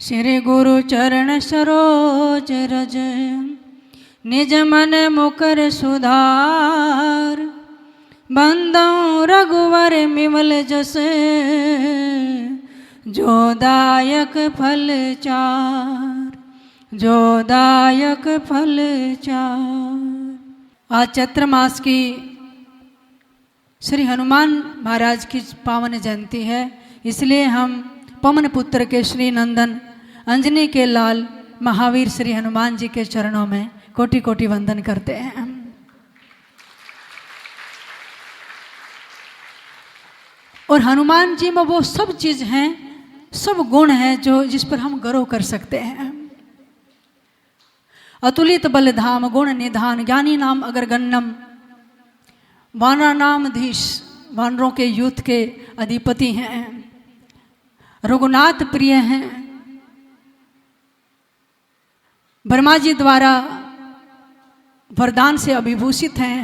श्री गुरु चरण सरोज रज निज मन मुकर सुधार बंदौ रघुवर विमल जस जो दायक फल चार जो दायक फल चार। आज चैत्र मास की श्री हनुमान महाराज की पावन जयंती है, इसलिए हम पवन पुत्र के श्री नंदन अंजनी के लाल महावीर श्री हनुमान जी के चरणों में कोटि कोटि वंदन करते हैं। और हनुमान जी में वो सब चीज हैं, सब गुण हैं जो जिस पर हम गर्व कर सकते हैं। अतुलित बल धाम गुण निधान ज्ञानी नाम अगर गन्नम वानरा नाम धीश वानरों के युद्ध के अधिपति हैं, रघुनाथ प्रिय हैं, ब्रह्मा जी द्वारा वरदान से अभिभूषित हैं।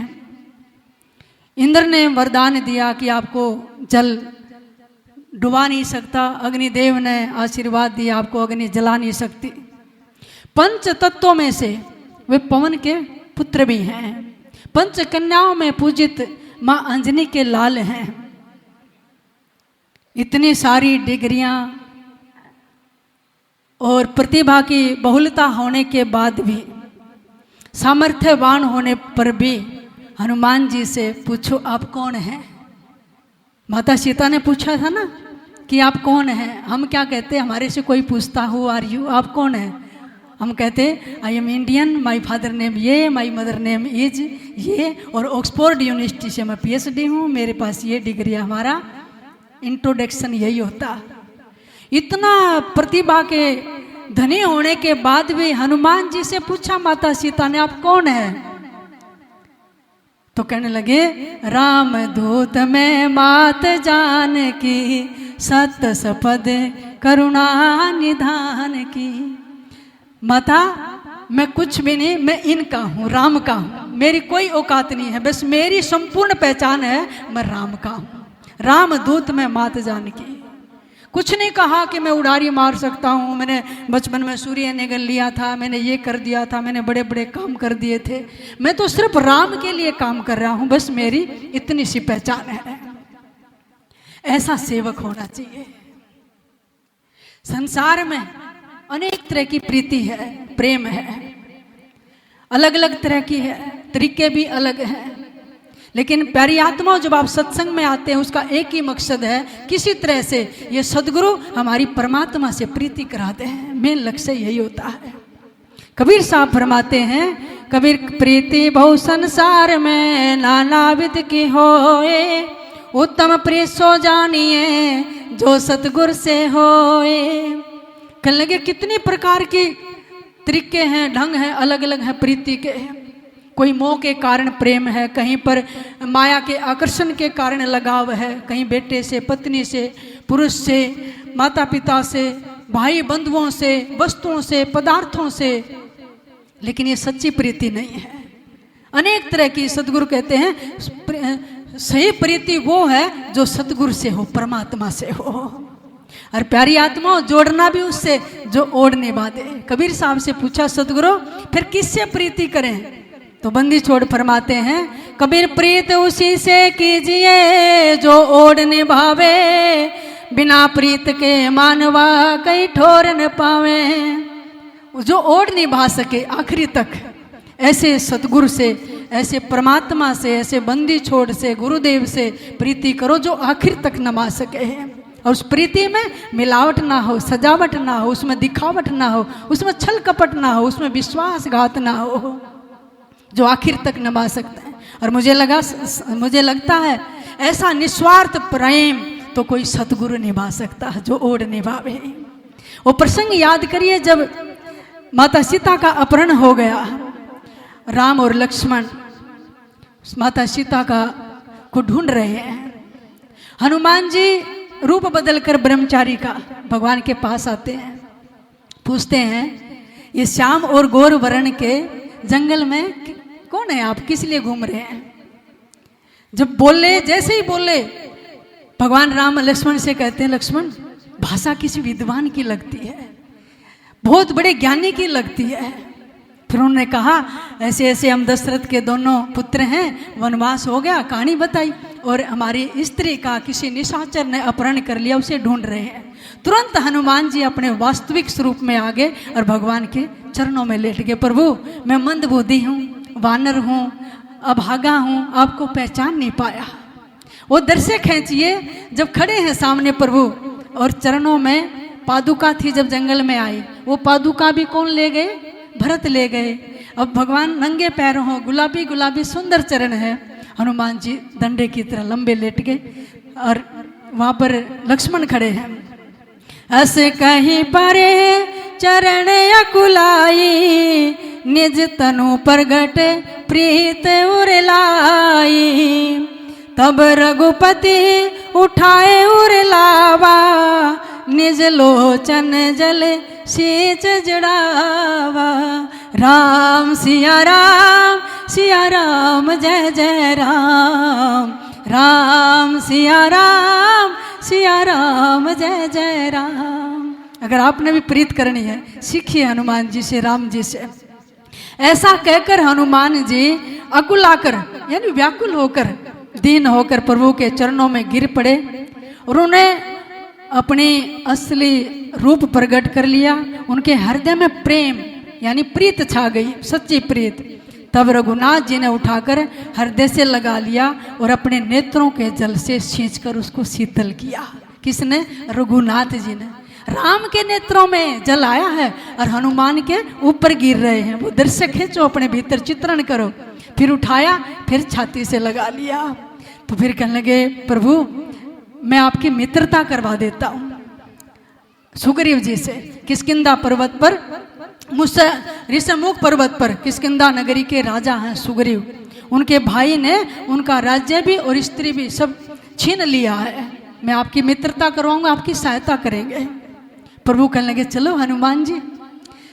इंद्र ने वरदान दिया कि आपको जल डुबा नहीं सकता, अग्निदेव ने आशीर्वाद दिया आपको अग्नि जला नहीं सकती। पंच तत्वों में से वे पवन के पुत्र भी हैं, पंच कन्याओं में पूजित मां अंजनी के लाल हैं। इतनी सारी डिग्रियां और प्रतिभा की बहुलता होने के बाद भी, सामर्थ्यवान होने पर भी हनुमान जी से पूछो आप कौन हैं। माता सीता ने पूछा था ना कि आप कौन हैं। हम क्या कहते, हमारे से कोई पूछता हु आर यू, आप कौन हैं, हम कहते I am Indian, my father name ये, माई मदर नेम इज ये, और ऑक्सफोर्ड यूनिवर्सिटी से मैं PhD हूँ, मेरे पास ये डिग्री है। हमारा इंट्रोडक्शन यही होता। इतना प्रतिभा के धनी होने के बाद भी हनुमान जी से पूछा माता सीता ने आप कौन है, तो कहने लगे राम दूत में मात जान की सत्य सपद करुणा निधान की। माता मैं कुछ भी नहीं, मैं इनका हूँ, राम का हूँ, मेरी कोई औकात नहीं है, बस मेरी संपूर्ण पहचान है मैं राम का हूँ। राम दूत में मात जान की। कुछ नहीं कहा कि मैं उड़ारी मार सकता हूँ, मैंने बचपन में सूर्य निगल लिया था, मैंने ये कर दिया था, मैंने बड़े बड़े काम कर दिए थे। मैं तो सिर्फ राम के लिए काम कर रहा हूँ, बस मेरी इतनी सी पहचान है। ऐसा सेवक होना चाहिए। संसार में अनेक तरह की प्रीति है, प्रेम है, अलग अलग तरह की है, तरीके भी अलग हैं, लेकिन प्यारी आत्माओं जब आप सत्संग में आते हैं उसका एक ही मकसद है, किसी तरह से ये सदगुरु हमारी परमात्मा से प्रीति कराते हैं। मेन लक्ष्य यही होता है। कबीर साहब फरमाते हैं, कबीर प्रीति बहु संसार में नानाविध की होए, उत्तम प्रिय सो जानिए जो सतगुर से होए। कहने लगे कितनी प्रकार की तरीके हैं, ढंग हैं, अलग अलग हैं प्रीति के। कोई मोह के कारण प्रेम है, कहीं पर माया के आकर्षण के कारण लगाव है, कहीं बेटे से, पत्नी से, पुरुष से, माता पिता से, भाई बंधुओं से, वस्तुओं से, पदार्थों से। लेकिन ये सच्ची प्रीति नहीं है। अनेक तरह की सदगुरु कहते हैं सही प्रीति वो है जो सतगुरु से हो, परमात्मा से हो। और प्यारी आत्माओं जोड़ना भी उससे जो ओढ़ निभा दे। कबीर साहब से पूछा सतगुरु फिर किससे प्रीति करें, तो बंदी छोड़ फरमाते हैं कबीर प्रीत उसी से कीजिए जो ओढ़ निभावे, बिना प्रीत के मानवा कई ठोर न पावे। जो ओढ़ निभा सके आखिरी तक, ऐसे सतगुरु से, ऐसे परमात्मा से, ऐसे बंदी छोड़ से, गुरुदेव से प्रीति करो जो आखिर तक नमा सके। और उस प्रीति में मिलावट ना हो, सजावट ना हो, उसमें दिखावट ना हो, उसमें छल कपट ना हो, उसमें विश्वासघात ना हो, जो आखिर तक निभा सकते हैं। और मुझे लगता है ऐसा निस्वार्थ प्रेम तो कोई सतगुरु निभा सकता है जो ओढ़ निभावे। वो प्रसंग याद करिए जब माता सीता का अपहरण हो गया, राम और लक्ष्मण माता सीता को ढूंढ रहे हैं। हनुमान जी रूप बदलकर ब्रह्मचारी का भगवान के पास आते हैं, पूछते हैं ये श्याम और गौर वर्ण के जंगल में कौन है, आप किस लिए घूम रहे हैं। जब बोले, जैसे ही बोले, भगवान राम लक्ष्मण से कहते हैं लक्ष्मण भाषा किसी विद्वान की लगती है, बहुत बड़े ज्ञानी की लगती है। फिर उन्होंने कहा ऐसे ऐसे हम दशरथ के दोनों पुत्र हैं, वनवास हो गया, कहानी बताई, और हमारी स्त्री का किसी निशाचर ने अपहरण कर लिया, उसे ढूंढ रहे हैं। तुरंत हनुमान जी अपने वास्तविक स्वरूप में आ गए और भगवान के चरणों में लेट गए। प्रभु मैं मंदबुद्धि हूँ, वानर हूँ, अभागा हूँ, आपको पहचान नहीं पाया। वो दृश्य खींचिए जब खड़े हैं सामने प्रभु, और चरणों में पादुका थी, जब जंगल में आई वो पादुका भी कौन ले गए? भरत ले गए। अब भगवान नंगे पैर हों, गुलाबी गुलाबी सुंदर चरण है, हनुमान जी डंडे की तरह लंबे लेट गए, और वहाँ पर लक्ष्मण खड़े हैं। अस कहीं परे चरण अकुलाई, निज तनु प्रगट प्रीत उरलाई, तब रघुपति उठाए उरलावा, निज लोचन जल शीच जड़ावा। राम सिया राम जय जय राम, राम सिया राम जय जय राम। अगर आपने भी प्रीत करनी है, सीखिए हनुमान जी से, राम जी से। ऐसा कहकर हनुमान जी अकुलाकर यानी व्याकुल होकर, दीन होकर प्रभु के चरणों में गिर पड़े, और उन्हें अपनी असली रूप प्रकट कर लिया। उनके हृदय में प्रेम यानी प्रीत छा गई, सच्ची प्रीत। तब रघुनाथ जी ने उठाकर हृदय से लगा लिया और अपने नेत्रों के जल से सींचकर उसको शीतल किया। किसने? रघुनाथ जी ने। राम के नेत्रों में जल आया है और हनुमान के ऊपर गिर रहे हैं। वो दृश्य खींचो, अपने भीतर चित्रण करो। फिर उठाया, फिर छाती से लगा लिया। तो फिर कहने लगे प्रभु मैं आपकी मित्रता करवा देता हूँ सुग्रीव जी से। किष्किंधा पर्वत पर, मुझसे ऋषमुख पर्वत पर किष्किंधा नगरी के राजा हैं सुग्रीव। उनके भाई ने उनका राज्य भी और स्त्री भी सब छीन लिया है। मैं आपकी मित्रता करवाऊंगा, आपकी सहायता करेंगे। प्रभु कहने लगे चलो हनुमान जी।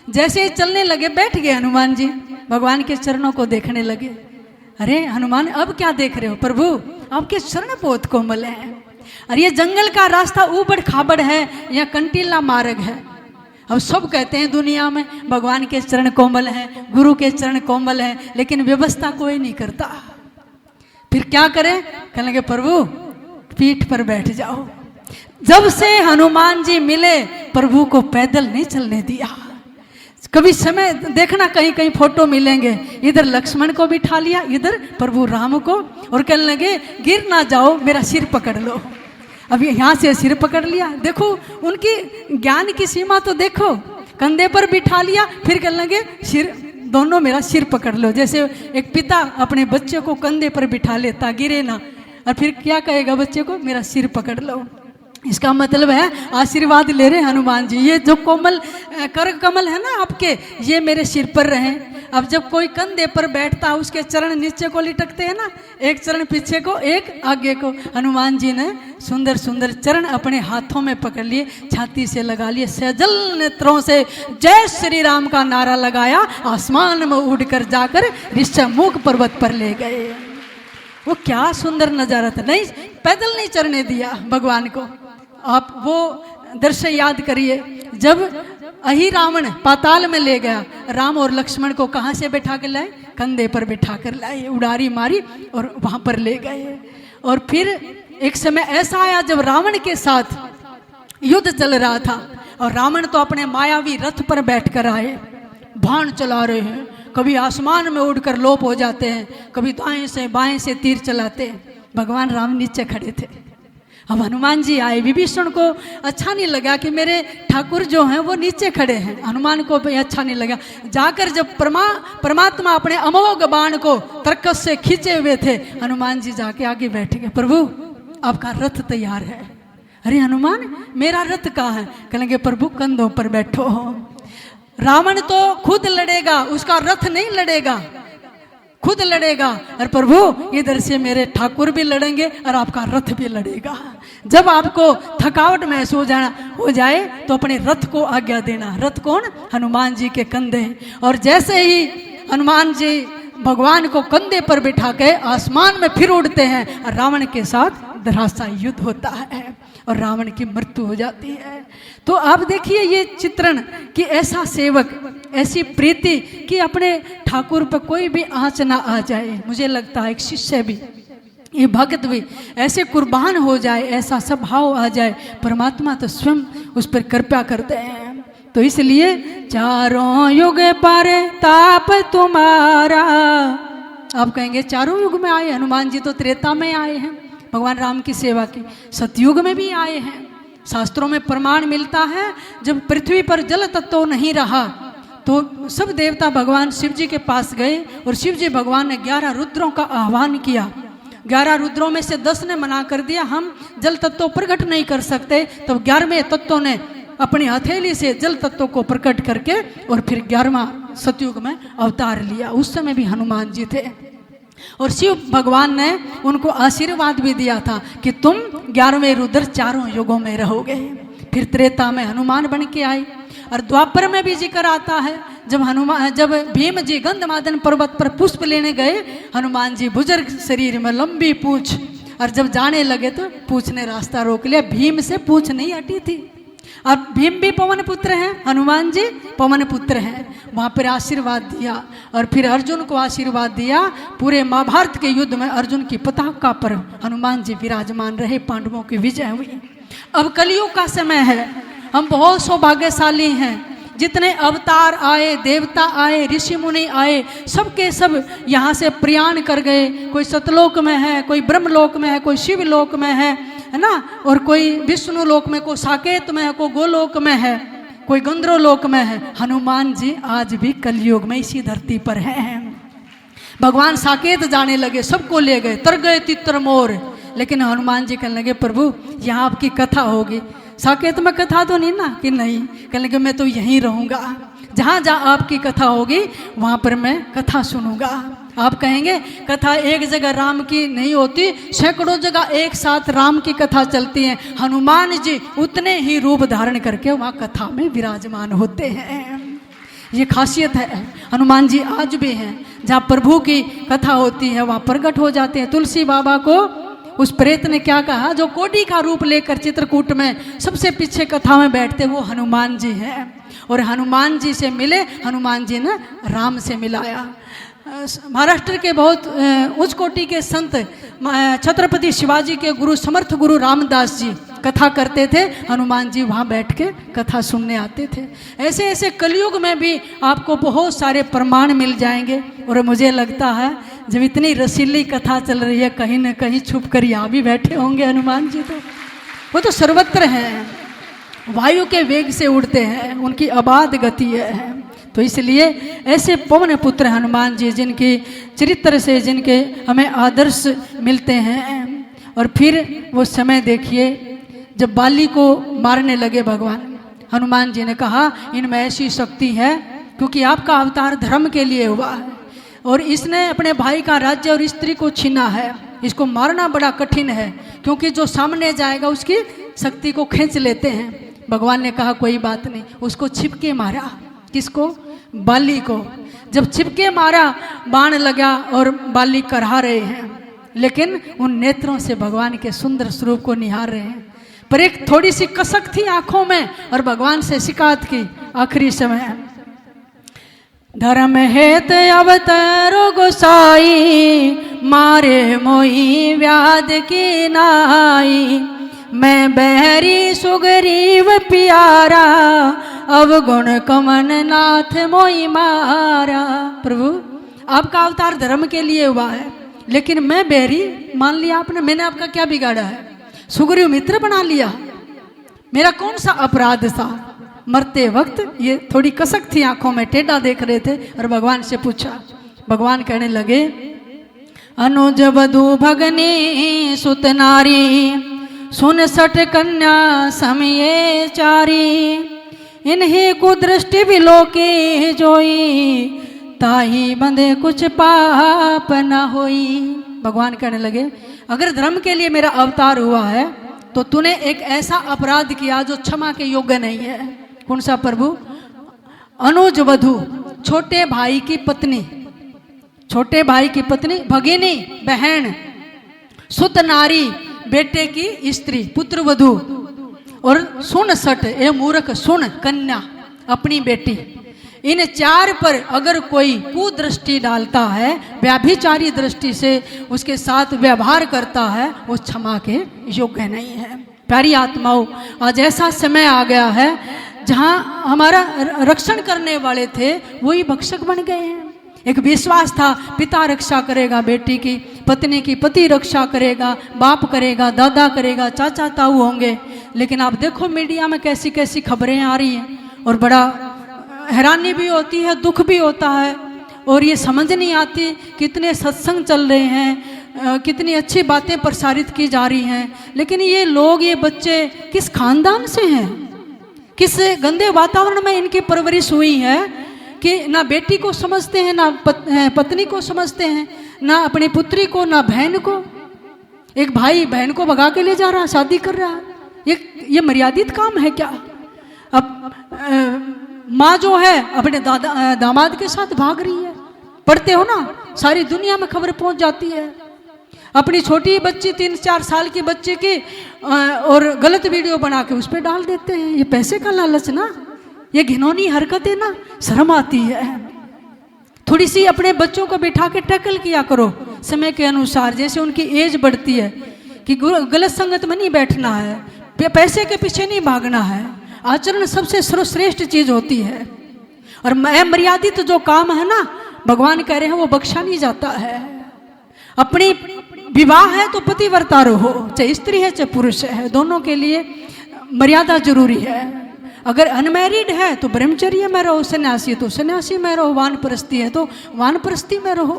जैसे ही चलने लगे बैठ गए हनुमान जी, भगवान के चरणों को देखने लगे। अरे हनुमान अब क्या देख रहे हो प्रभु? आपके चरण बहुत कोमल हैं। और ये जंगल का रास्ता ऊबड़ खाबड़ है, यह कंटीला मार्ग है। अब सब कहते हैं दुनिया में भगवान के चरण कोमल हैं, गुरु के चरण कोमल हैं, लेकिन व्यवस्था कोई नहीं करता। फिर क्या करें? कहने लगे प्रभु पीठ पर बैठ जाओ। जब से हनुमान जी मिले प्रभु को पैदल नहीं चलने दिया। कभी समय देखना, कहीं कहीं फोटो मिलेंगे, इधर लक्ष्मण को बिठा लिया, इधर प्रभु राम को, और कहने लगे गिर ना जाओ, मेरा सिर पकड़ लो। अब यहाँ से सिर पकड़ लिया। देखो उनकी ज्ञान की सीमा तो देखो। कंधे पर बिठा लिया, फिर कहने लगे सिर, दोनों मेरा सिर पकड़ लो। जैसे एक पिता अपने बच्चे को कंधे पर बिठा लेता, गिरे ना, और फिर क्या कहेगा बच्चे को? मेरा सिर पकड़ लो। इसका मतलब है आशीर्वाद ले रहे हनुमान जी। ये जो कोमल कर कमल है ना आपके, ये मेरे सिर पर रहे। अब जब कोई कंधे पर बैठता उसके चरण नीचे को लिटकते हैं ना, एक चरण पीछे को एक आगे को। हनुमान जी ने सुंदर सुंदर चरण अपने हाथों में पकड़ लिए, छाती से लगा लिए, सजल नेत्रों से जय श्री राम का नारा लगाया, आसमान में उड़कर जाकर ऋषमुख पर्वत पर ले गए। वो क्या सुंदर नजारा था। नहीं, पैदल नहीं चढ़ने दिया भगवान को। आप वो दृश्य याद करिए, जब अही रावण पाताल में ले गया, राम और लक्ष्मण को कहाँ से बैठा कर लाए? कंधे पर बैठा कर लाए, उड़ारी मारी और वहां पर ले गए। और फिर एक समय ऐसा आया जब रावण के साथ युद्ध चल रहा था, और रावण तो अपने मायावी रथ पर बैठकर आए, बाण चला रहे हैं, कभी आसमान में उड़कर लोप हो जाते हैं, कभी दाएं से बाएं से तीर चलाते हैं। भगवान राम नीचे खड़े थे। अब हनुमान जी आए, विभीषण को अच्छा नहीं लगा कि मेरे ठाकुर जो हैं वो नीचे खड़े हैं। हनुमान को भी अच्छा नहीं लगा। जाकर जब परमात्मा अपने अमोघ बाण को तरकस से खींचे हुए थे, हनुमान जी जाके आगे बैठ गए। प्रभु आपका रथ तैयार है। अरे हनुमान मेरा रथ कहाँ है? कहेंगे प्रभु कंधों पर बैठो। रावण तो खुद लड़ेगा, उसका रथ नहीं लड़ेगा, खुद लड़ेगा। और प्रभु इधर से मेरे ठाकुर भी लड़ेंगे और आपका रथ भी लड़ेगा। जब आपको थकावट महसूस हो जाए तो अपने रथ को आज्ञा देना। रथ कौन? हनुमान जी के कंधे। और जैसे ही हनुमान जी भगवान को कंधे पर बिठा के आसमान में फिर उड़ते हैं, और रावण के साथ धराशायी युद्ध होता है और रावण की मृत्यु हो जाती है। तो आप देखिए ये चित्रण कि ऐसा सेवक, ऐसी प्रीति कि अपने ठाकुर पर कोई भी आँच ना आ जाए। मुझे लगता है एक शिष्य भी, ये भक्त भी ऐसे कुर्बान हो जाए, ऐसा स्वभाव आ जाए, परमात्मा तो स्वयं उस पर कृपा करते हैं। तो इसलिए चारों युग पर ताप तुम्हारा, आप कहेंगे चारों युग में आए, हनुमान जी तो त्रेता में आए हैं भगवान राम की सेवा की, सतयुग में भी आए हैं। शास्त्रों में प्रमाण मिलता है जब पृथ्वी पर जल तत्व नहीं रहा तो सब देवता भगवान शिव जी के पास गए और शिव जी भगवान ने 11 रुद्रों का आह्वान किया। 11 रुद्रों में से 10 ने मना कर दिया, हम जल तत्व प्रकट नहीं कर सकते। तो 11वें तत्व ने अपनी हथेली से जल तत्व को प्रकट करके और फिर 11वां सतयुग में अवतार लिया। उस समय भी हनुमान जी थे और शिव भगवान ने उनको आशीर्वाद भी दिया था कि तुम 11वें रुद्र चारों युगों में रहोगे। फिर त्रेता में हनुमान बन के आए और द्वापर में भी जिक्र आता है जब भीम जी गंधमादन पर्वत पर पुष्प लेने गए, हनुमान जी बुजुर्ग शरीर में लंबी पूंछ, और जब जाने लगे तो पूंछ ने रास्ता रोक लिया। भीम से पूंछ नहीं हटी थी। अब भीम भी पवन पुत्र हैं, हनुमान जी पवन पुत्र हैं। वहाँ पर आशीर्वाद दिया और फिर अर्जुन को आशीर्वाद दिया। पूरे महाभारत के युद्ध में अर्जुन की पताका पर हनुमान जी विराजमान रहे, पांडवों की विजय हुई। अब कलयुग का समय है, हम बहुत सौभाग्यशाली हैं। जितने अवतार आए, देवता आए, ऋषि मुनि आए, सबके सब यहाँ से प्रयाण कर गए। कोई सतलोक में है, कोई ब्रह्मलोक में है, कोई शिवलोक में है ना, और कोई विष्णु लोक में, कोई साकेत में है, कोई गोलोक में है, कोई गंधर्व लोक में है। हनुमान जी आज भी कलयुग में इसी धरती पर हैं। भगवान साकेत जाने लगे, सबको ले गए, तर गए तितर मोर। लेकिन हनुमान जी कहने लगे, प्रभु यहाँ आपकी कथा होगी। साकेत में कथा तो नहीं ना, कि नहीं, कहने लगे मैं तो यहीं रहूँगा, जहाँ जहाँ आपकी कथा होगी वहाँ पर मैं कथा सुनूंगा। आप कहेंगे कथा एक जगह राम की नहीं होती, सैकड़ों जगह एक साथ राम की कथा चलती है। हनुमान जी उतने ही रूप धारण करके वहाँ कथा में विराजमान होते हैं। ये खासियत है, हनुमान जी आज भी हैं। जहाँ प्रभु की कथा होती है वहाँ प्रकट हो जाते हैं। तुलसी बाबा को उस प्रेत ने क्या कहा, जो कोटी का रूप लेकर चित्रकूट में सबसे पीछे कथा में बैठते, वो हनुमान जी हैं। और हनुमान जी से मिले, हनुमान जी ने राम से मिलाया। महाराष्ट्र के बहुत उच्च कोटि के संत छत्रपति शिवाजी के गुरु समर्थ गुरु रामदास जी कथा करते थे, हनुमान जी वहाँ बैठ के कथा सुनने आते थे। ऐसे ऐसे कलयुग में भी आपको बहुत सारे प्रमाण मिल जाएंगे। और मुझे लगता है जब इतनी रसीली कथा चल रही है, कहीं न कहीं छुप कर यहाँ भी बैठे होंगे हनुमान जी। तो वो तो सर्वत्र हैं, वायु के वेग से उड़ते हैं, उनकी अबाध गति है। तो इसलिए ऐसे पवन पुत्र हनुमान जी, जिनके चरित्र से जिनके हमें आदर्श मिलते हैं। और फिर वो समय देखिए जब बाली को मारने लगे भगवान, हनुमान जी ने कहा इनमें ऐसी शक्ति है क्योंकि आपका अवतार धर्म के लिए हुआ है और इसने अपने भाई का राज्य और स्त्री को छीना है। इसको मारना बड़ा कठिन है क्योंकि जो सामने जाएगा उसकी शक्ति को खींच लेते हैं। भगवान ने कहा कोई बात नहीं, उसको छिपके मारा। किसको? बाली को। जब छिपके मारा, बाण लगा और बाली करहा रहे हैं, लेकिन उन नेत्रों से भगवान के सुंदर स्वरूप को निहार रहे हैं। पर एक थोड़ी सी कसक थी आंखों में और भगवान से शिकायत की आखिरी समय, धर्म हेत अवतारो गोसाई, मारे मोही व्याध की नाई, मैं बहरी सुग्रीव प्यारा, अवगुण कमन नाथ मोई मारा। प्रभु आपका अवतार धर्म के लिए हुआ है, लेकिन मैं बहरी मान लिया आपने, मैंने आपका क्या बिगाड़ा है? सुग्रीव मित्र बना लिया, मेरा कौन सा अपराध था? मरते वक्त ये थोड़ी कसक थी आंखों में, टेढ़ा देख रहे थे और भगवान से पूछा। भगवान कहने लगे अनुज वधु भगनी सुत नारी, सुन सठ कन्या समये चारी, इन्हीं को दृष्टि विलोकी जोई, ताही बंदे कुछ पाप न होई। भगवान कहने लगे अगर धर्म के लिए मेरा अवतार हुआ है तो तूने एक ऐसा अपराध किया जो क्षमा के योग्य नहीं है। कौन सा प्रभु? अनुज वधु, छोटे भाई की पत्नी, छोटे भाई की पत्नी, भगिनी बहन, सुत नारी बेटे की स्त्री, पुत्र वधु, और सुन सट ए मूर्ख सुन कन्या, अपनी बेटी, इन चार पर अगर कोई कुदृष्टि डालता है, व्याभिचारी दृष्टि से उसके साथ व्यवहार करता है, वो क्षमा के योग्य नहीं है। प्यारी आत्माओं, आज ऐसा समय आ गया है जहाँ हमारा रक्षण करने वाले थे वही भक्षक बन गए हैं। एक विश्वास था पिता रक्षा करेगा बेटी की, पत्नी की पति रक्षा करेगा, बाप करेगा, दादा करेगा, चाचा ताऊ होंगे। लेकिन आप देखो मीडिया में कैसी कैसी खबरें आ रही हैं और बड़ा हैरानी भी होती है, दुख भी होता है। और ये समझ नहीं आती कितने सत्संग चल रहे हैं, कितनी अच्छी बातें प्रसारित की जा रही हैं, लेकिन ये लोग, ये बच्चे किस खानदान से हैं, किस गंदे वातावरण में इनकी परवरिश हुई है कि ना बेटी को समझते हैं, ना पत्नी को समझते हैं, ना अपनी पुत्री को, ना बहन को। एक भाई बहन को भगा के ले जा रहा है, शादी कर रहा है। ये मर्यादित काम है क्या? अब माँ जो है अपने दामाद के साथ भाग रही है। पढ़ते हो ना, सारी दुनिया में खबर पहुंच जाती है। अपनी छोटी बच्ची 3-4 साल की बच्चे की और गलत वीडियो बना के उस पर डाल देते हैं। ये पैसे का लालच ना, ये घिनौनी हरकतें ना, शर्म आती है। थोड़ी सी अपने बच्चों को बिठा के टैकल किया करो समय के अनुसार, जैसे उनकी एज बढ़ती है कि गलत संगत में नहीं बैठना है, पैसे के पीछे नहीं भागना है। आचरण सबसे सर्वश्रेष्ठ चीज होती है। और मर्यादित जो काम है ना, भगवान कह रहे हैं वो बख्शा नहीं जाता है। अपनी विवाह है तो पतिव्रता रहो, चाहे स्त्री है चाहे पुरुष है, दोनों के लिए मर्यादा जरूरी है। अगर अनमैरिड है तो ब्रह्मचर्य में रहो, सन्यासी तो सन्यासी में रहो, वानप्रस्थी है तो वानप्रस्थी में रहो।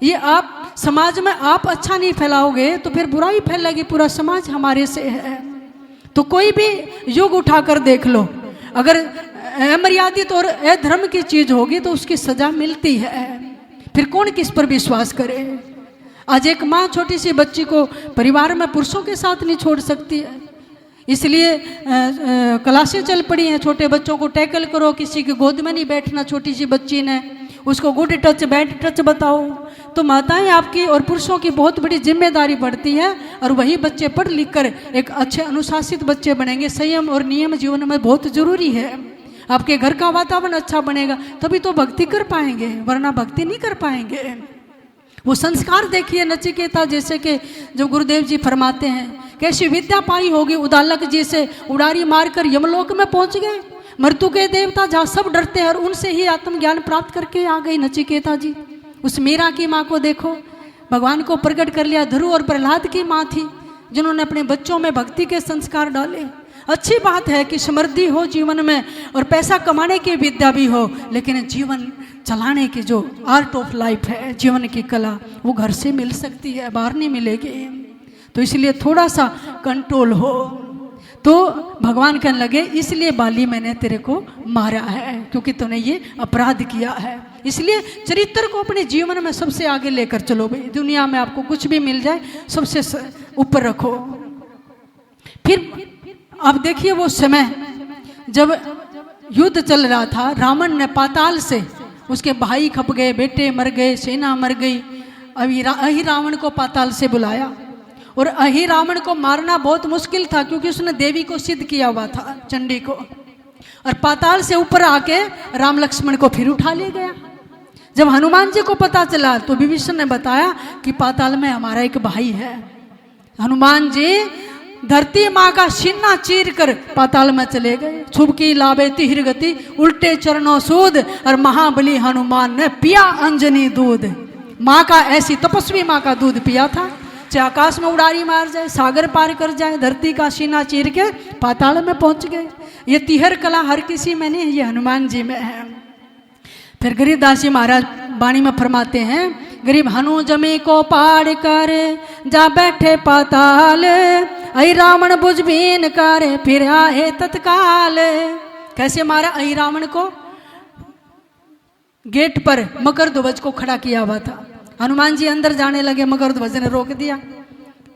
ये आप समाज में आप अच्छा नहीं फैलाओगे तो फिर बुराई फैलेगी, पूरा समाज हमारे से है। तो कोई भी युग उठाकर देख लो, अगर अमर्यादित और अधर्म की चीज होगी तो उसकी सजा मिलती है। फिर कौन किस पर विश्वास करे? आज एक माँ छोटी सी बच्ची को परिवार में पुरुषों के साथ नहीं छोड़ सकती है, इसलिए क्लासें चल पड़ी हैं। छोटे बच्चों को टैकल करो, किसी की गोद में नहीं बैठना। छोटी सी बच्ची ने उसको गुड टच बैड टच बताओ। तो माताएं आपकी और पुरुषों की बहुत बड़ी जिम्मेदारी बढ़ती है, और वही बच्चे पढ़ लिख कर एक अच्छे अनुशासित बच्चे बनेंगे। संयम और नियम जीवन में बहुत जरूरी है। आपके घर का वातावरण अच्छा बनेगा तभी तो भक्ति कर पाएंगे, वरना भक्ति नहीं कर पाएंगे। वो संस्कार देखिए नचिकेता जैसे कि जब गुरुदेव जी फरमाते हैं, कैसी विद्या पाई होगी, उदालक जी से उड़ारी मारकर यमलोक में पहुंच गए। मृत्यु के देवता जहाँ सब डरते हैं, और उनसे ही आत्मज्ञान प्राप्त करके आ गई नचिकेता जी। उस मीरा की माँ को देखो, भगवान को प्रकट कर लिया। ध्रुव और प्रहलाद की माँ थी जिन्होंने अपने बच्चों में भक्ति के संस्कार डाले। अच्छी बात है कि समृद्धि हो जीवन में और पैसा कमाने की विद्या भी हो, लेकिन जीवन चलाने की जो आर्ट ऑफ लाइफ है, जीवन की कला, वो घर से मिल सकती है, बाहर नहीं मिलेगी। तो इसलिए थोड़ा सा कंट्रोल हो। तो भगवान कहने लगे, इसलिए बाली मैंने तेरे को मारा है, क्योंकि तूने ये अपराध किया है। इसलिए चरित्र को अपने जीवन में सबसे आगे लेकर चलो भाई। दुनिया में आपको कुछ भी मिल जाए, सबसे ऊपर रखो। फिर आप देखिए वो समय जब युद्ध चल रहा था, रावण ने पाताल से उसके भाई खप गए, बेटे मर गए, सेना मर गई। अभी रावण को पाताल से बुलाया, और अहि रावण को मारना बहुत मुश्किल था, क्योंकि उसने देवी को सिद्ध किया हुआ था, चंडी को। और पाताल से ऊपर आके राम लक्ष्मण को फिर उठा ले गया। जब हनुमान जी को पता चला तो विभीषण ने बताया कि पाताल में हमारा एक भाई है। हनुमान जी धरती माँ का सीना चीर कर पाताल में चले गए। छुबकी लावे तिहिर गति, उल्टे चरणों सूद, और महाबली हनुमान ने पिया अंजनी दूध। माँ का, ऐसी तपस्वी माँ का दूध पिया था। चाहे आकाश में उड़ारी मार जाए, सागर पार कर जाए, धरती का सीना चीर के पाताल में पहुंच गए। ये तिहर कला हर किसी में नहीं, ये हनुमान जी में है। फिर गरीबदास जी महाराज वाणी में फरमाते हैं, गरीब हनु जमी को पाड़ कर जा बैठे पाताल, अहि रावण बुझबीन कर फिर आए तत्काल। कैसे मारा? अहि रावण को गेट पर मकरध्वज को खड़ा किया हुआ था। हनुमान जी अंदर जाने लगे, मकरध्वज ने रोक दिया।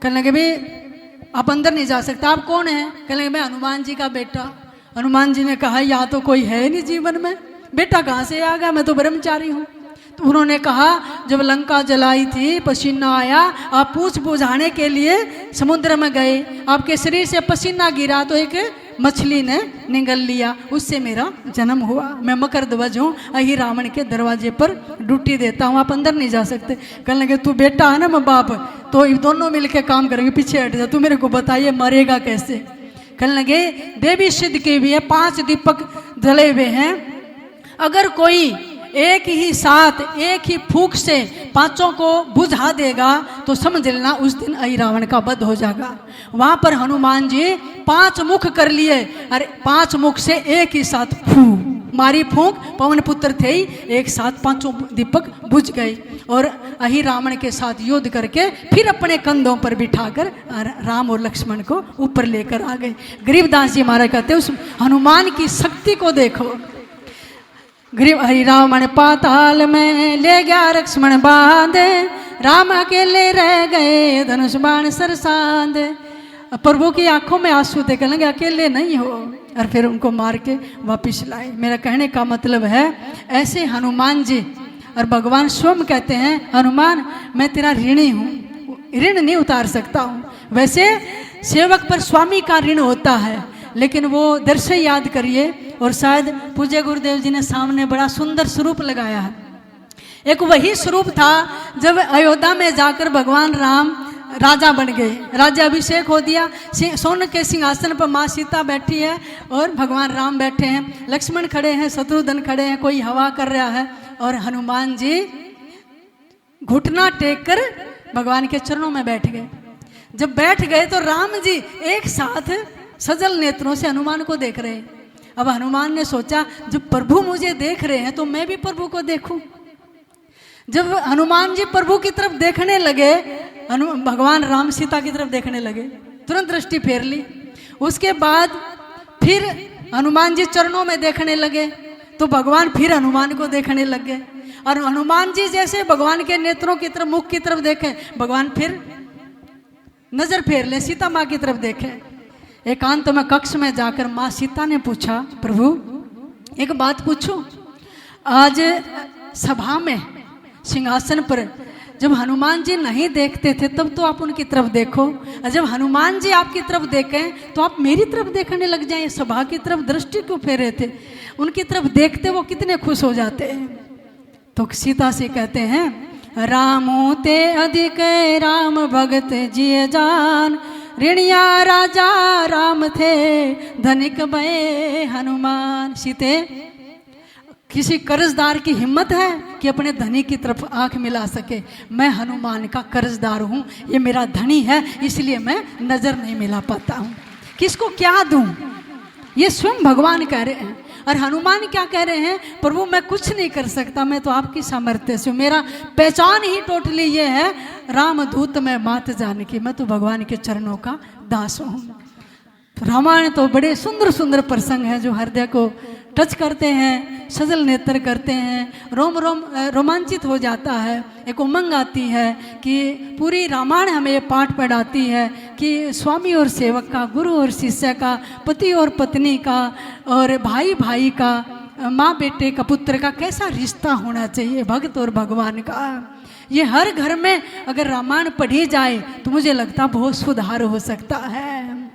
कहने लगे, भाई आप अंदर नहीं जा सकते, आप कौन है? कहने लगे, मैं हनुमान जी का बेटा। हनुमान जी ने कहा, यहाँ तो कोई है नहीं जीवन में, बेटा कहाँ से आ गया, मैं तो ब्रह्मचारी हूँ। तो उन्होंने कहा, जब लंका जलाई थी पसीना आया, आप पूछ बुझाने के लिए समुद्र में गए, आपके शरीर से पसीना गिरा तो एक मछली ने निगल लिया, उससे मेरा जन्म हुआ। मैं मकर ध्वज हूँ, अही रावण के दरवाजे पर ड्यूटी देता हूँ, आप अंदर नहीं जा सकते। कहने लगे तू बेटा है ना मैं बाप, तो ये दोनों मिलके काम करेंगे, पीछे हट जा, तू मेरे को बताइए मरेगा कैसे। कहने लगे देवी सिद्ध के भी है, 5 दीपक जले हुए हैं, अगर कोई एक ही साथ एक ही फूंक से 5 को बुझा देगा तो समझ लेना उस दिन अहि रावण का वध हो जाएगा। वहां पर हनुमान जी 5 मुख कर लिए, अरे 5 मुख से एक ही साथ मारी फूंक, पवन पुत्र थे ही, एक साथ 5 दीपक बुझ गए और अहि रावण के साथ युद्ध करके फिर अपने कंधों पर बिठाकर राम और लक्ष्मण को ऊपर लेकर आ गए। गरीबदास जी महाराज कहते उस हनुमान की शक्ति को देखो। गरीब हरि रावण पाताल में ले गया लक्ष्मण बांधे, राम अकेले रह गए धनुष बाण सरसांदे। प्रभु की आंखों में आंसू थे, कहने लगे अकेले नहीं हो, और फिर उनको मार के वापिस लाए। मेरा कहने का मतलब है ऐसे हनुमान जी, और भगवान स्वयं कहते हैं हनुमान मैं तेरा ऋणी हूँ, ऋण नहीं उतार सकता हूँ। वैसे सेवक पर स्वामी का ऋण होता है, लेकिन वो दृश्य याद करिए। और शायद पूज्य गुरुदेव जी ने सामने बड़ा सुंदर स्वरूप लगाया है। एक वही स्वरूप था जब अयोध्या में जाकर भगवान राम राजा बन गए, राज्य अभिषेक हो दिया, सोने के सिंहासन पर माँ सीता बैठी है और भगवान राम बैठे हैं, लक्ष्मण खड़े हैं, शत्रुघ्न खड़े हैं, कोई हवा कर रहा है, और हनुमान जी घुटना टेक कर भगवान के चरणों में बैठ गए। जब बैठ गए तो राम जी एक साथ सजल नेत्रों से हनुमान को देख रहे हैं। अब हनुमान ने सोचा जब प्रभु मुझे देख रहे हैं तो मैं भी प्रभु को देखूं। जब हनुमान जी प्रभु की तरफ देखने लगे, भगवान राम सीता की तरफ देखने लगे, तुरंत दृष्टि फेर ली। उसके बाद फिर हनुमान जी चरणों में देखने लगे तो भगवान फिर हनुमान को देखने लगे, और हनुमान जी जैसे भगवान के नेत्रों की तरफ, मुख की तरफ देखें, भगवान फिर नजर फेर ले सीता माँ की तरफ देखें। एकांत में कक्ष में जाकर माँ सीता ने पूछा प्रभु एक बात पूछूं, आज सभा में सिंहासन पर जब हनुमान जी नहीं देखते थे तब तो आप उनकी तरफ देखो, और जब हनुमान जी आपकी तरफ देखें तो आप मेरी तरफ देखने लग जाएं। सभा की तरफ दृष्टि क्यों फेरे थे, उनकी तरफ देखते वो कितने खुश हो जाते हैं। तो सीता से कहते हैं रामो ते अधिक राम भगत जिय जान, ऋणिया राजा राम थे धनिक भये हनुमान। सीते किसी कर्जदार की हिम्मत है कि अपने धनी की तरफ आंख मिला सके? मैं हनुमान का कर्जदार हूँ, ये मेरा धनी है, इसलिए मैं नजर नहीं मिला पाता हूँ। किसको क्या दूं? ये स्वयं भगवान कह रहे हैं। और हनुमान क्या कह रहे हैं? प्रभु मैं कुछ नहीं कर सकता, मैं तो आपकी सामर्थ्य से हूँ, मेरा पहचान ही टोटली ये है राम दूत में मात जानकी, मैं तो भगवान के चरणों का दास हूँ। रामायण तो बड़े सुंदर सुंदर प्रसंग हैं जो हृदय को टच करते हैं, सजल नेत्र करते हैं, रोम रोम रोमांचित हो जाता है। एक उमंग आती है कि पूरी रामायण हमें ये पाठ पढ़ाती है कि स्वामी और सेवक का, गुरु और शिष्य का, पति और पत्नी का, और भाई भाई का, माँ बेटे का, पुत्र का कैसा रिश्ता होना चाहिए, भक्त और भगवान का। ये हर घर में अगर रामायण पढ़ी जाए तो मुझे लगता बहुत सुधार हो सकता है।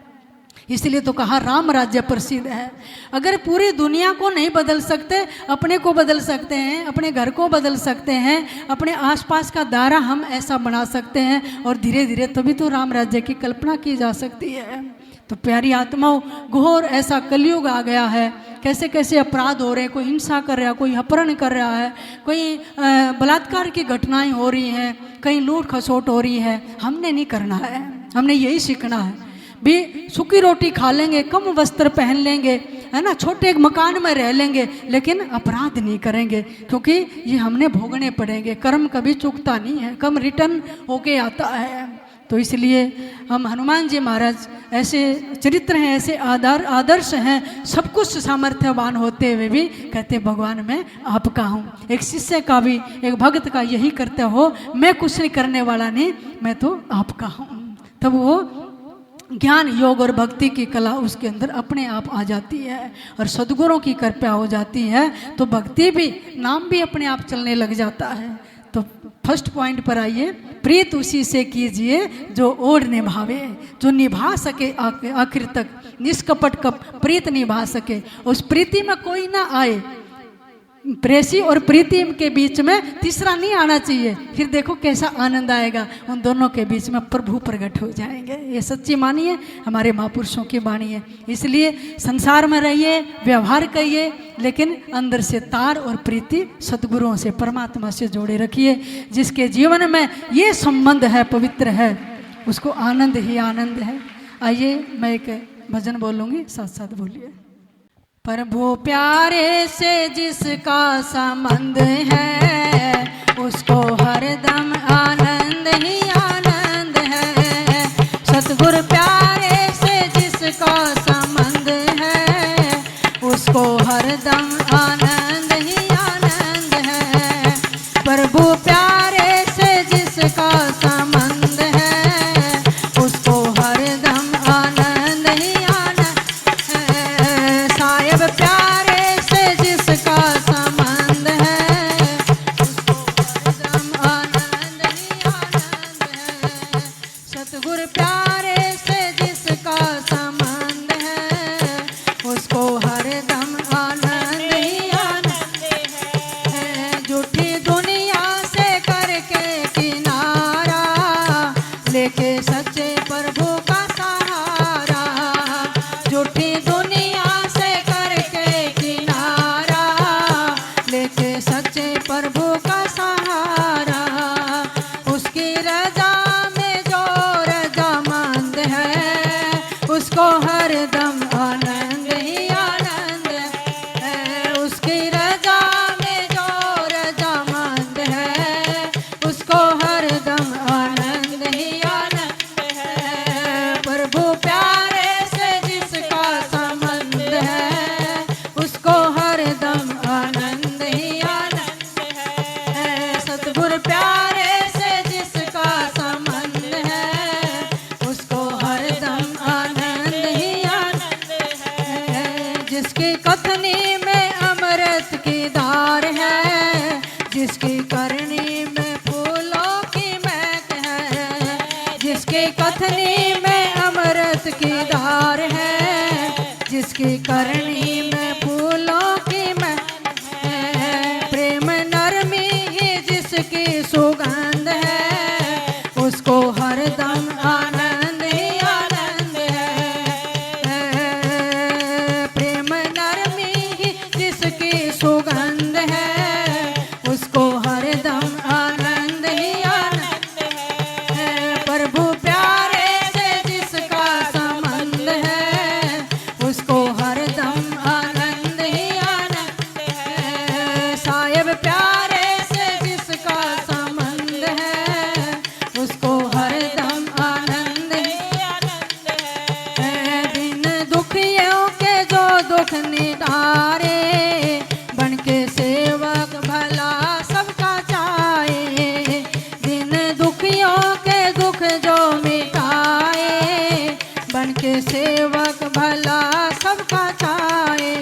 इसलिए तो कहा राम राज्य प्रसिद्ध है। अगर पूरी दुनिया को नहीं बदल सकते, अपने को बदल सकते हैं, अपने घर को बदल सकते हैं, अपने आसपास का दायरा हम ऐसा बना सकते हैं, और धीरे धीरे तभी तो राम राज्य की कल्पना की जा सकती है। तो प्यारी आत्माओं, घोर ऐसा कलयुग आ गया है, कैसे कैसे अपराध हो रहे हैं, कोई हिंसा कर रहा है, कोई अपहरण कर रहा है, कोई बलात्कार की घटनाएं हो रही हैं, कहीं लूट खसोट हो रही है। हमने नहीं करना है, हमने यही सीखना है। भी सूखी रोटी खा लेंगे, कम वस्त्र पहन लेंगे, है ना, छोटे एक मकान में रह लेंगे, लेकिन अपराध नहीं करेंगे, क्योंकि ये हमने भोगने पड़ेंगे। कर्म कभी चूकता नहीं है, कर्म रिटर्न होके आता है। तो इसलिए हम हनुमान जी महाराज ऐसे चरित्र हैं, ऐसे आदर्श हैं, सब कुछ सामर्थ्यवान होते हुए भी कहते भगवान मैं आपका हूँ। एक शिष्य का भी, एक भक्त का यही करते हो, मैं कुछ नहीं करने वाला नहीं, मैं तो आपका हूँ। तब वो ज्ञान, योग और भक्ति की कला उसके अंदर अपने आप आ जाती है, और सद्गुरों की कृपा हो जाती है तो भक्ति भी, नाम भी अपने आप चलने लग जाता है। तो फर्स्ट पॉइंट पर आइए, प्रीत उसी से कीजिए जो ओर निभावे, जो निभा सके आखिर तक। निष्कपट प्रीत निभा सके, उस प्रीति में कोई ना आए। प्रेसी और प्रीति के बीच में तीसरा नहीं आना चाहिए। फिर देखो कैसा आनंद आएगा, उन दोनों के बीच में प्रभु प्रकट हो जाएंगे। ये सच्ची वाणी है, हमारे महापुरुषों की वाणी है। इसलिए संसार में रहिए, व्यवहार करिए, लेकिन अंदर से तार और प्रीति सद्गुरुओं से, परमात्मा से जोड़े रखिए। जिसके जीवन में ये संबंध है, पवित्र है, उसको आनंद ही आनंद है। आइए मैं एक भजन बोलूँगी, साथ साथ बोलिए। प्रभु प्यारे से जिसका संबंध है, उसको हरदम आनंद ही आनंद है। सतगुरु प्यारे से जिसका संबंध है, उसको हरदम आनंद ही आनंद है। प्रभु प्यारे से जिसका संबंध है, उसको हरदम आनंद ही आनंद है। साहिब प्यारे से जिसका संबंध है, उसको हरदम आनंद ही आनंद है। सतगुरु प्यारे से जिसका संबंध है, उसको हरदम आनंद ही आनंद है। झूठी दुनिया से करके किनारा, लेके सच्चे प्रभु का सहारा। झूठी दुनिया से करके किनारा, लेके सच्चे प्रभु का सहारा। उसकी रजा में जो रजामंद है, उसको हरदम आनंद ही आनंद है। उसकी रजा में जो रजामंद है, उसको हरदम आनंद ही आनंद है। प्रभु प्यारे से जिसका संबंध है, उसको हरदम आनंद ही आनंद है। सतगुरु प्यारे से जिसका संबंध है, उसको हरदम आनंद ही आनंद है। जिसकी कथनी में अमृत की धार है, जिसकी करनी में फूलों की महक है। जिसकी कथनी में अमृत की धार है, जिसकी करनी में फूलों की महक है। प्रेम नरमी ही जिसकी सुगंध है, उसको हरदम आनंद ही आनंद है। प्रेम नरमी ही जिसकी सुगंध है, उसको हरदम आनंद ही आनंद है। प्रभु प्यारे से जिसका संबंध है, उसको हरदम आनंद ही आनंद है। साहिब प्यारे से जिसका संबंध है, उसको हरदम आनंद ही आनंद है। बिन दुखियों के जो दुख निधारे, बन के सेवक भला सबका चाहे। दिन दुखियों के दुख जो मिटाए, बन के सेवक भला सबका चाहे।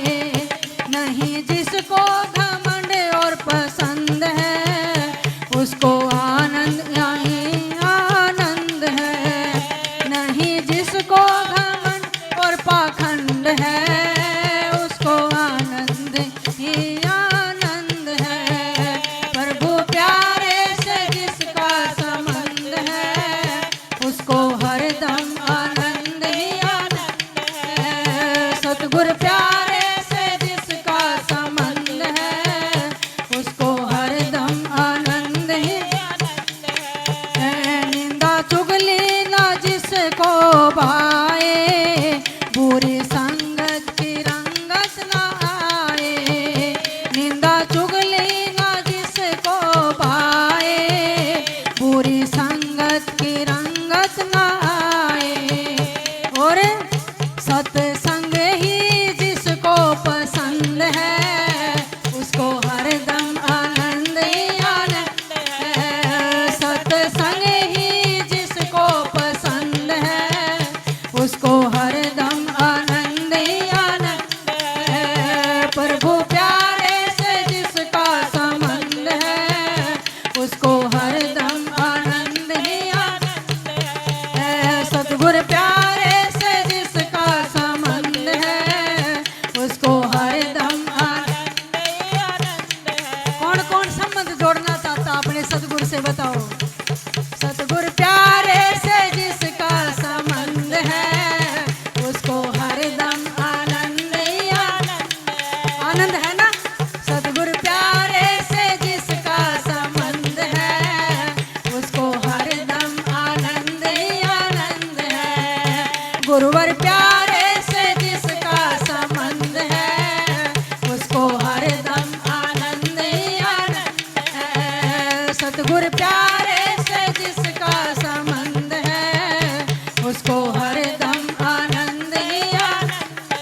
नहीं जिसको घमंड और पसंद है, उसको आनंद यही आनंद है। नहीं जिसको घमंड और पाखंड है, उसको आनंद ही आनंद है। प्रभु प्यारे से जिसका संबंध है, उसको हरदम आनंद ही आनंद है। सतगुरु प्यारे से जिसका संबंध है, हरदम आनंद ही आनंद है। सतगुर प्यारे से जिसका संबंध है उसको हरदम आनंद ही आनंद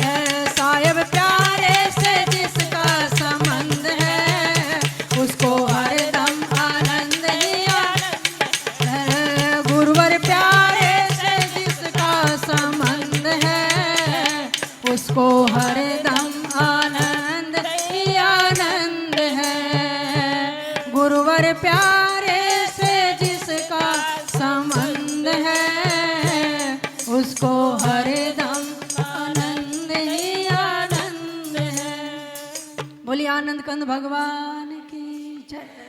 है। साहिब प्यारे से जिसका संबंध है उसको हरदम आनंद ही आनंद है। गुरुवर प्यारे से जिसका संबंध है उसको हरदम आनंद ही आनंद है। गुरुवर प्यारे से जिसका संबंध है उसको हरदम आनंद ही आनंद है। बोलिए आनंद कंद भगवान की जय।